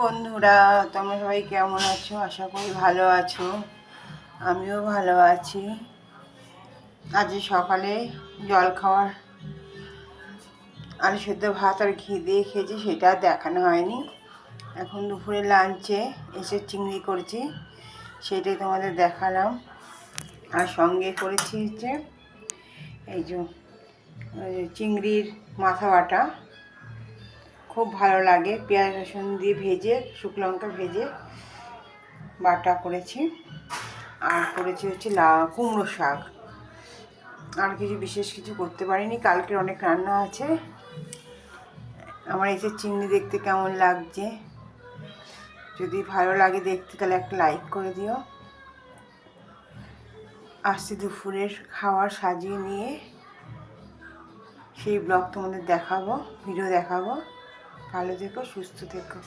বন্ধুরা, তোমরা সবাই কেমন আছো? আশা করি ভালো আছো। আমিও ভালো আছি। আজ সকালে জল খাওয়ার আলু সেদ্ধ ভাত আর ঘি দিয়ে খেয়েছি, সেটা দেখানো হয়নি। এখন দুপুরে লাঞ্চে এসে চিংড়ি করেছি, সেটাই তোমাদের দেখালাম। আর সঙ্গে করেছি হচ্ছে এই যে চিংড়ির মাথা বাটা, খুব ভালো লাগে। পেঁয়াজ রসুন দিয়ে ভেজে, শুকনো লঙ্কা ভেজে বাটা করেছি। আর করেছি হচ্ছে কুমড়ো শাক। আর কিছু বিশেষ কিছু করতে পারিনি, কালকের অনেক রান্না আছে। আমার এই যে চিংড়ি দেখতে কেমন লাগছে, যদি ভালো লাগে দেখতে তাহলে একটা লাইক করে দিও। আসছে দুপুরের খাবার সাজিয়ে নিয়ে সেই ব্লগ তোমাদের দেখাবো, ভিডিও দেখাবো। ভালো থেকো, সুস্থ থেকো।